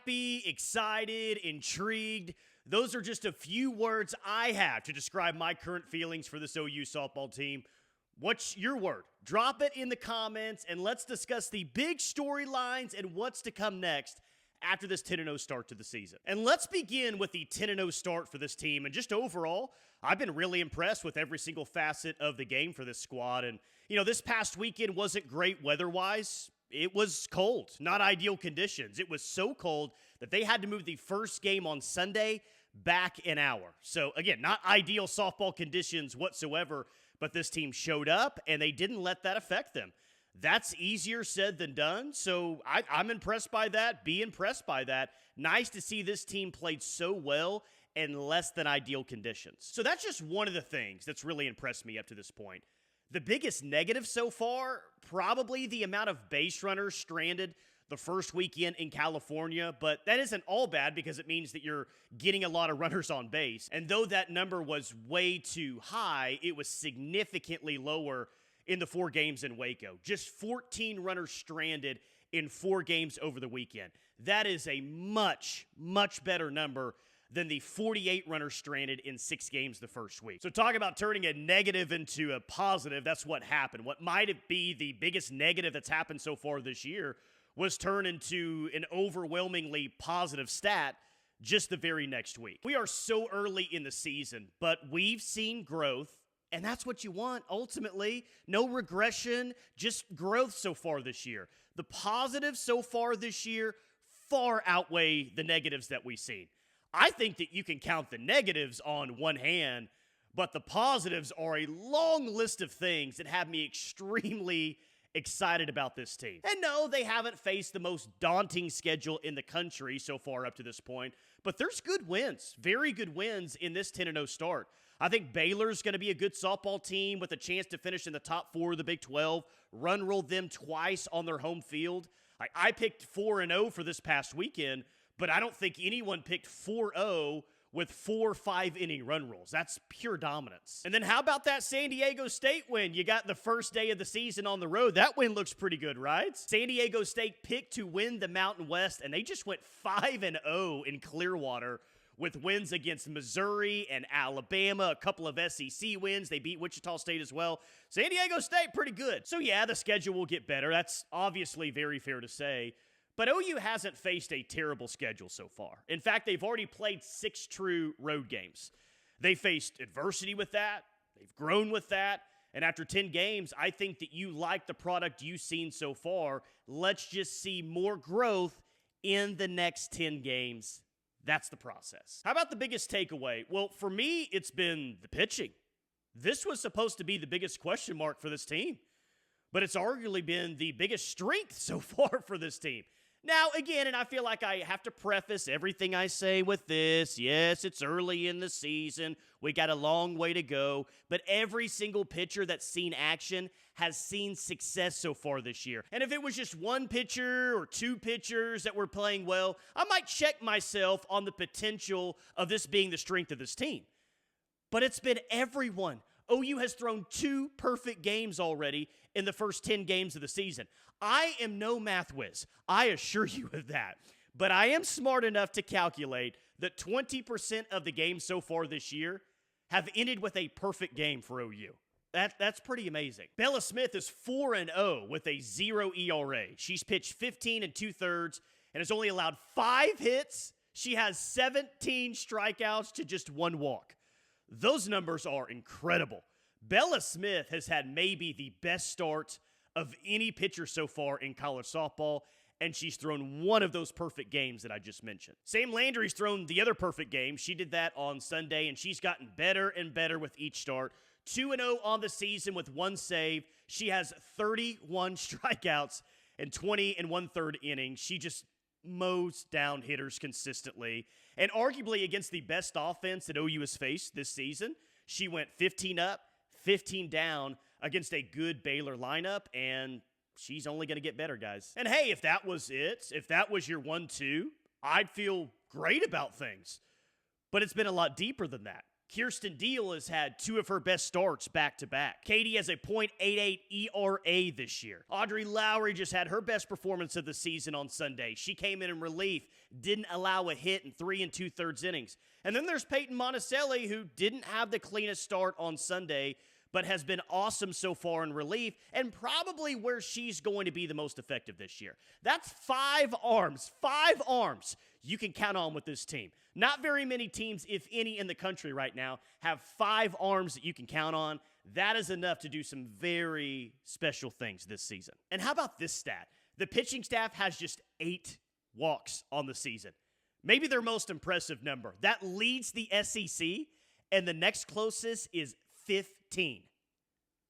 happy, excited, intrigued. Those are just a few words I have to describe my current feelings for this OU softball team. What's your word? Drop it in the comments, and let's discuss the big storylines and what's to come next after this 10-0 start to the season. And let's begin with the 10-0 start for this team. And just overall, I've been really impressed with every single facet of the game for this squad. And, this past weekend wasn't great weather-wise. It was cold, not ideal conditions. It was so cold that they had to move the first game on Sunday back an hour. So, again, not ideal softball conditions whatsoever, but this team showed up, and they didn't let that affect them. That's easier said than done, so I'm impressed by that. Be impressed by that. Nice to see this team played so well in less than ideal conditions. So that's just one of the things that's really impressed me up to this point. The biggest negative so far, probably the amount of base runners stranded the first weekend in California, but that isn't all bad because it means that you're getting a lot of runners on base. And though that number was way too high, it was significantly lower in the 4 games in Waco. Just 14 runners stranded in 4 games over the weekend. That is a much, much better number than the 48 runners stranded in 6 games the first week. So talk about turning a negative into a positive. That's what happened. What might be the biggest negative that's happened so far this year was turned into an overwhelmingly positive stat just the very next week. We are so early in the season, but we've seen growth, and that's what you want ultimately. No regression, just growth so far this year. The positives so far this year far outweigh the negatives that we've seen. I think that you can count the negatives on one hand, but the positives are a long list of things that have me extremely excited about this team. And no, they haven't faced the most daunting schedule in the country so far up to this point, but there's good wins, very good wins in this 10-0 start. I think Baylor's going to be a good softball team with a chance to finish in the top 4 of the Big 12, run-roll them twice on their home field. I picked 4-0 for this past weekend, but I don't think anyone picked 4-0 with 4 5-inning run rolls. That's pure dominance. And then how about that San Diego State win? You got the first day of the season on the road. That win looks pretty good, right? San Diego State picked to win the Mountain West, and they just went 5-0 in Clearwater with wins against Missouri and Alabama, a couple of SEC wins. They beat Wichita State as well. San Diego State, pretty good. So yeah, the schedule will get better. That's obviously very fair to say. But OU hasn't faced a terrible schedule so far. In fact, they've already played 6 true road games. They faced adversity with that. They've grown with that. And after 10 games, I think that you like the product you've seen so far. Let's just see more growth in the next 10 games. That's the process. How about the biggest takeaway? Well, for me, it's been the pitching. This was supposed to be the biggest question mark for this team. But it's arguably been the biggest strength so far for this team. Now, again, and I feel like I have to preface everything I say with this. Yes, it's early in the season. We got a long way to go. But every single pitcher that's seen action has seen success so far this year. And if it was just one pitcher or 2 pitchers that were playing well, I might check myself on the potential of this being the strength of this team. But it's been everyone. OU has thrown 2 perfect games already in the first 10 games of the season. I am no math whiz. I assure you of that. But I am smart enough to calculate that 20% of the games so far this year have ended with a perfect game for OU. That's pretty amazing. Bella Smith is 4-0 with a 0 ERA. She's pitched 15 2/3 and has only allowed 5 hits. She has 17 strikeouts to just 1 walk. Those numbers are incredible. Bella Smith has had maybe the best start of any pitcher so far in college softball, and she's thrown one of those perfect games that I just mentioned. Sam Landry's thrown the other perfect game. She did that on Sunday, and she's gotten better and better with each start. 2-0 on the season with 1 save. She has 31 strikeouts and 20 1/3 innings. She just mows down hitters consistently. And arguably against the best offense that OU has faced this season, she went 15 up, 15 down against a good Baylor lineup, and she's only going to get better, guys. And hey, if that was it, if that was your 1-2, I'd feel great about things. But it's been a lot deeper than that. Kirsten Deal has had 2 of her best starts back-to-back. Katie has a .88 ERA this year. Audrey Lowry just had her best performance of the season on Sunday. She came in relief, didn't allow a hit in 3 2/3 innings. And then there's Peyton Monticelli, who didn't have the cleanest start on Sunday, but has been awesome so far in relief, and probably where she's going to be the most effective this year. That's 5 arms you can count on with this team. Not very many teams, if any, in the country right now have 5 arms that you can count on. That is enough to do some very special things this season. And how about this stat? The pitching staff has just 8 walks on the season. Maybe their most impressive number. That leads the SEC, and the next closest is 15.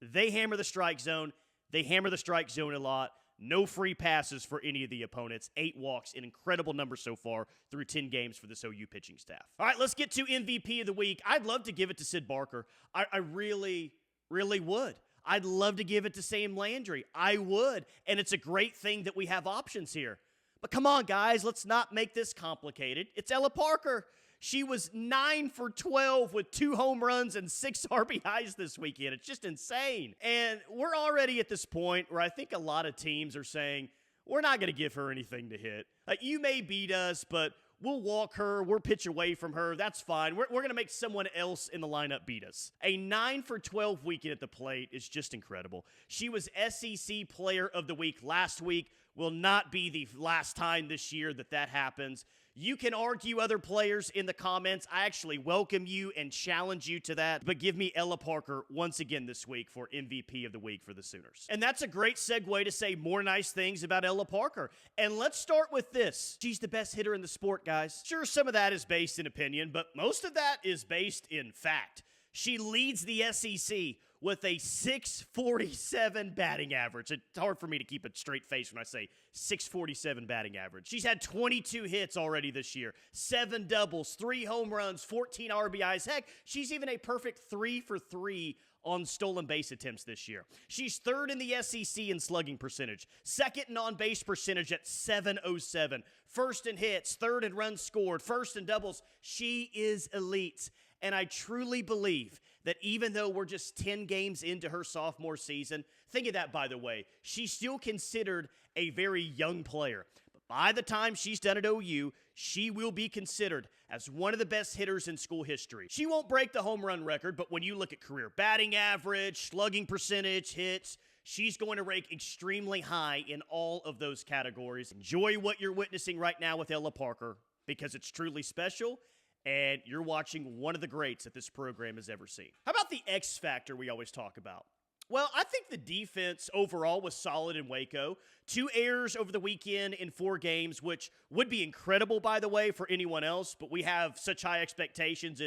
They hammer the strike zone. They hammer the strike zone a lot. No free passes for any of the opponents. 8 walks, an incredible number so far through 10 games for this OU pitching staff. All right, let's get to MVP of the week. I'd love to give it to Sid Barker. I really would. I'd love to give it to Sam Landry. I would, and it's a great thing that we have options here. But come on, guys, let's not make this complicated. It's Ella Parker. She was 9 for 12 with 2 home runs and 6 RBIs this weekend. It's just insane. And we're already at this point where I think a lot of teams are saying, we're not going to give her anything to hit. You may beat us, but we'll walk her. We'll pitch away from her. That's fine. We're going to make someone else in the lineup beat us. A 9 for 12 weekend at the plate is just incredible. She was SEC Player of the Week last week. Will not be the last time this year that happens. You can argue other players in the comments. I actually welcome you and challenge you to that. But give me Ella Parker once again this week for MVP of the week for the Sooners. And that's a great segue to say more nice things about Ella Parker. And let's start with this. She's the best hitter in the sport, guys. Sure, some of that is based in opinion, but most of that is based in fact. She leads the SEC with a .647 batting average. It's hard for me to keep a straight face when I say .647 batting average. She's had 22 hits already this year, 7 doubles, 3 home runs, 14 RBIs. Heck, she's even a perfect 3 for 3 on stolen base attempts this year. She's 3rd in the SEC in slugging percentage, 2nd in on-base percentage at .707, 1st in hits, 3rd in runs scored, 1st in doubles. She is elite. And I truly believe that even though we're just 10 games into her sophomore season, think of that, by the way, she's still considered a very young player. But by the time she's done at OU, she will be considered as one of the best hitters in school history. She won't break the home run record, but when you look at career batting average, slugging percentage, hits, she's going to rank extremely high in all of those categories. Enjoy what you're witnessing right now with Ella Parker, because it's truly special. And you're watching one of the greats that this program has ever seen. How about the X factor we always talk about? Well, I think the defense overall was solid in Waco. 2 errors over the weekend in 4 games, which would be incredible, by the way, for anyone else. But we have such high expectations.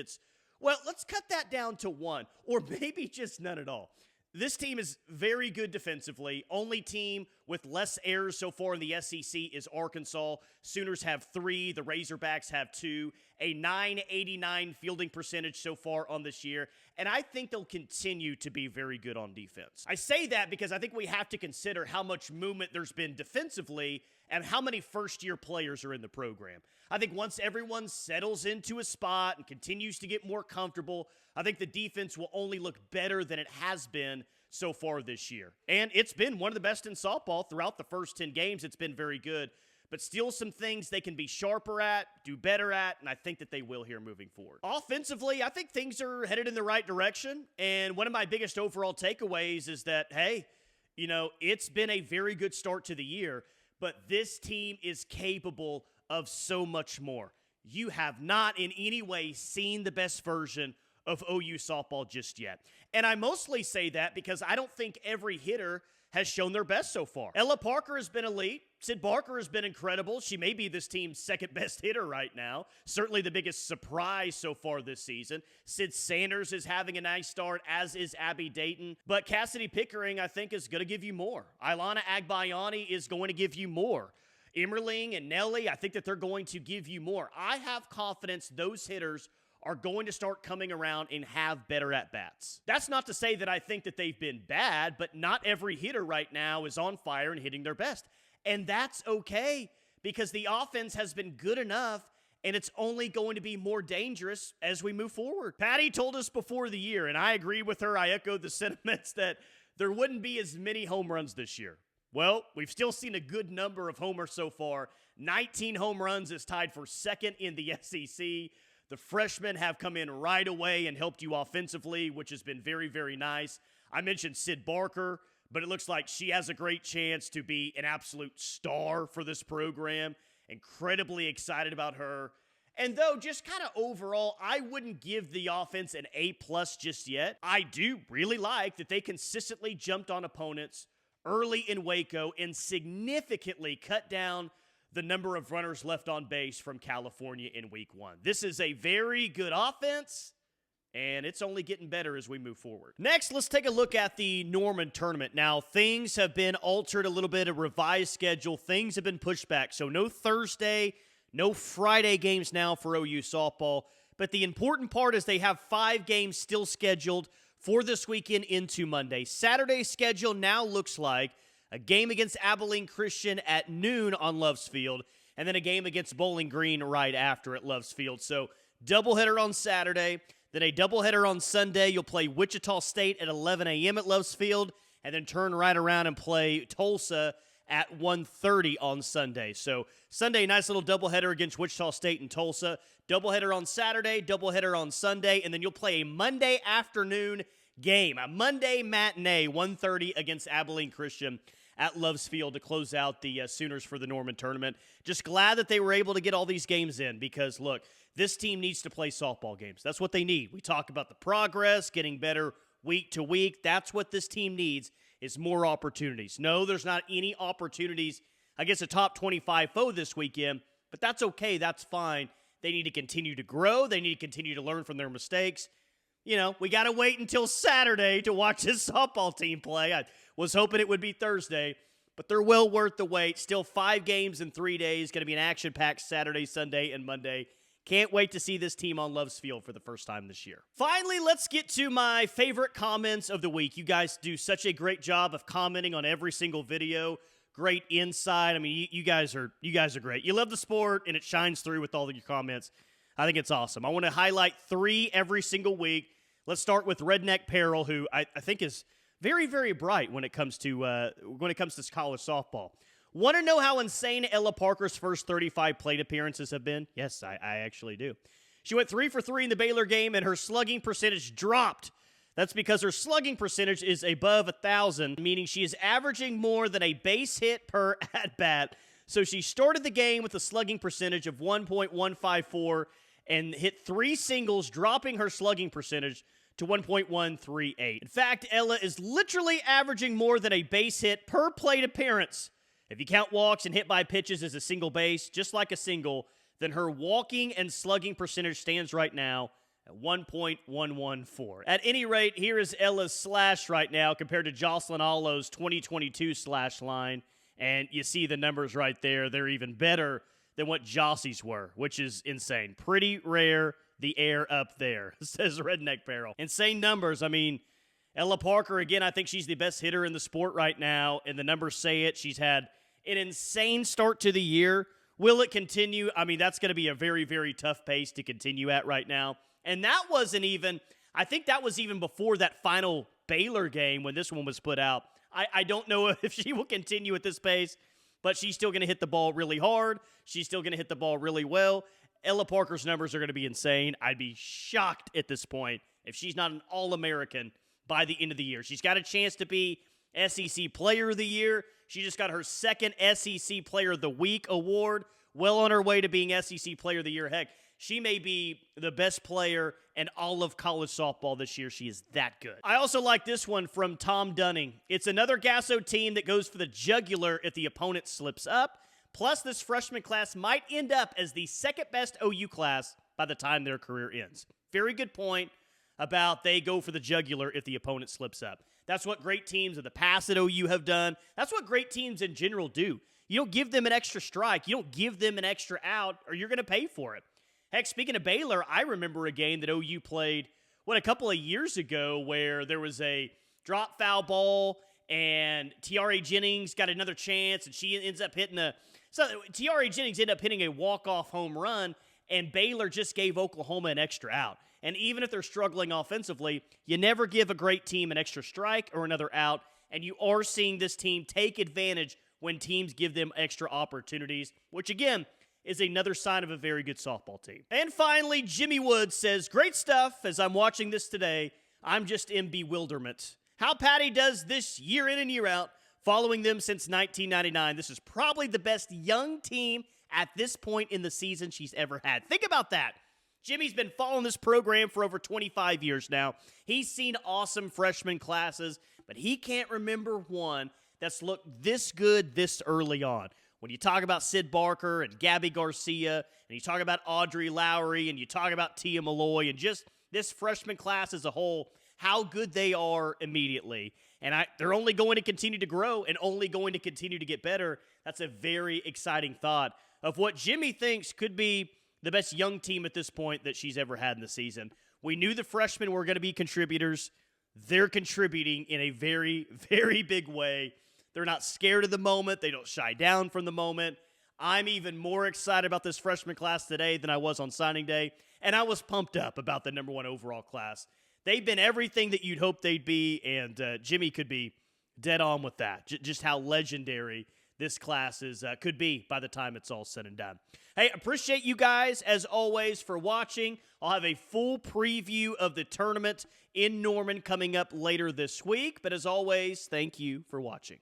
Well, let's cut that down to 1, or maybe just none at all. This team is very good defensively. Only team with less errors so far in the SEC is Arkansas. Sooners have 3. The Razorbacks have 2. A .989 fielding percentage so far on this year. And I think they'll continue to be very good on defense. I say that because I think we have to consider how much movement there's been defensively and how many first-year players are in the program. I think once everyone settles into a spot and continues to get more comfortable, I think the defense will only look better than it has been so far this year. And it's been one of the best in softball throughout the first 10 games. It's been very good. But still some things they can be sharper at, do better at, and I think that they will here moving forward. Offensively, I think things are headed in the right direction. And one of my biggest overall takeaways is that, hey, it's been a very good start to the year, but this team is capable of so much more. You have not in any way seen the best version of OU softball just yet. And I mostly say that because I don't think every hitter has shown their best so far. Ella Parker has been elite. Sid Barker has been incredible. She may be this team's 2nd best hitter right now. Certainly the biggest surprise so far this season. Sid Sanders is having a nice start, as is Abby Dayton. But Cassidy Pickering, I think, is going to give you more. Ilana Agbayani is going to give you more. Emmerling and Nelly, I think that they're going to give you more. I have confidence those hitters are going to start coming around and have better at-bats. That's not to say that I think that they've been bad, but not every hitter right now is on fire and hitting their best. And that's okay, because the offense has been good enough, and it's only going to be more dangerous as we move forward. Patty told us before the year, and I agree with her, I echoed the sentiments, that there wouldn't be as many home runs this year. Well, we've still seen a good number of homers so far. 19 home runs is tied for second in the SEC. The freshmen have come in right away and helped you offensively, which has been very, very nice. I mentioned Sid Barker, but it looks like she has a great chance to be an absolute star for this program. Incredibly excited about her. And though, just kind of overall, I wouldn't give the offense an A+ just yet. I do really like that they consistently jumped on opponents early in Waco and significantly cut down the number of runners left on base from California in week 1. This is a very good offense, and it's only getting better as we move forward. Next, let's take a look at the Norman tournament. Now, things have been altered a little bit, a revised schedule. Things have been pushed back, so no Thursday, no Friday games now for OU softball. But the important part is they have 5 games still scheduled for this weekend into Monday. Saturday's schedule now looks like a game against Abilene Christian at noon on Loves Field, and then a game against Bowling Green right after at Loves Field. So, doubleheader on Saturday, then a doubleheader on Sunday. You'll play Wichita State at 11 a.m. at Loves Field, and then turn right around and play Tulsa at 1:30 on Sunday. So, Sunday, nice little doubleheader against Wichita State and Tulsa. Doubleheader on Saturday, doubleheader on Sunday, and then you'll play a Monday afternoon game, a Monday matinee, 1:30 against Abilene Christian at Loves Field to close out the Sooners for the Norman tournament. Just glad that they were able to get all these games in because, look, this team needs to play softball games. That's what they need. We talk about the progress, getting better week to week. That's what this team needs, is more opportunities. No, there's not any opportunities against a top 25 foe this weekend, but that's okay. That's fine. They need to continue to grow. They need to continue to learn from their mistakes. You know, we got to wait until Saturday to watch this softball team play. I was hoping it would be Thursday, but they're well worth the wait. Still 5 games in 3 days. Going to be an action-packed Saturday, Sunday, and Monday. Can't wait to see this team on Loves Field for the first time this year. Finally, let's get to my favorite comments of the week. You guys do such a great job of commenting on every single video. Great insight. I mean, you guys are great. You love the sport, and it shines through with all of your comments. I think it's awesome. I want to highlight 3 every single week. Let's start with Redneck Peril, who I think is very, very bright when it comes to college softball. Want to know how insane Ella Parker's first 35 plate appearances have been? Yes, I actually do. She went 3 for 3 in the Baylor game, and her slugging percentage dropped. That's because her slugging percentage is above 1,000, meaning she is averaging more than a base hit per at-bat. So she started the game with a slugging percentage of 1.154 and hit 3 singles, dropping her slugging percentage to 1.138. In fact, Ella is literally averaging more than a base hit per plate appearance. If you count walks and hit by pitches as a single base, just like a single, then her walking and slugging percentage stands right now at 1.114. At any rate, here is Ella's slash right now compared to Jocelyn Allo's 2022 slash line, and you see the numbers right there. They're even better than what Jossie's were, which is insane. Pretty rare, the air up there, says Redneck Barrel. Insane numbers. I mean, Ella Parker, again, I think she's the best hitter in the sport right now, and the numbers say it. She's had an insane start to the year. Will it continue? I mean, that's going to be a very, very tough pace to continue at right now. And that wasn't even, I think that was even before that final Baylor game when this one was put out. I don't know if she will continue at this pace, but she's still going to hit the ball really hard. She's still going to hit the ball really well. Ella Parker's numbers are going to be insane. I'd be shocked at this point if she's not an All-American by the end of the year. She's got a chance to be SEC Player of the Year. She just got her second SEC Player of the Week award. Well on her way to being SEC Player of the Year. Heck, she may be the best player in all of college softball this year. She is that good. I also like this one from Tom Dunning. It's another Gasso team that goes for the jugular if the opponent slips up. Plus, this freshman class might end up as the second best OU class by the time their career ends. Very good point about they go for the jugular if the opponent slips up. That's what great teams of the past at OU have done. That's what great teams in general do. You don't give them an extra strike. You don't give them an extra out, or you're going to pay for it. Heck, speaking of Baylor, I remember a game that OU played, a couple of years ago where there was a drop foul ball and Tiare Jennings got another chance and she ends up hitting So Tiare Jennings ended up hitting a walk-off home run, and Baylor just gave Oklahoma an extra out. And even if they're struggling offensively, you never give a great team an extra strike or another out, and you are seeing this team take advantage when teams give them extra opportunities, which again is another sign of a very good softball team. And finally, Jimmy Woods says, great stuff. As I'm watching this today, I'm just in bewilderment. How Patty does this year in and year out, following them since 1999. This is probably the best young team at this point in the season she's ever had. Think about that. Jimmy's been following this program for over 25 years now. He's seen awesome freshman classes, but he can't remember one that's looked this good this early on. When you talk about Sid Barker and Gabby Garcia, and you talk about Audrey Lowry, and you talk about Tia Malloy, and just this freshman class as a whole, how good they are immediately. And they're only going to continue to grow and only going to continue to get better. That's a very exciting thought of what Jimmy thinks could be the best young team at this point that she's ever had in the season. We knew the freshmen were going to be contributors. They're contributing in a very, very big way. They're not scared of the moment. They don't shy down from the moment. I'm even more excited about this freshman class today than I was on signing day, and I was pumped up about the number 1 overall class. They've been everything that you'd hope they'd be, and Jimmy could be dead on with that. Just how legendary this class could be by the time it's all said and done. Hey, appreciate you guys, as always, for watching. I'll have a full preview of the tournament in Norman coming up later this week, but as always, thank you for watching.